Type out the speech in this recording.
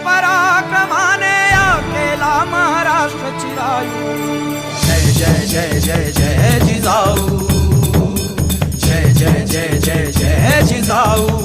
पराक्रमाने या केला महाराष्ट्र चिरायू. जय जय जय जय जय जिजाऊ, जय जय जय जय जय जिजाऊ.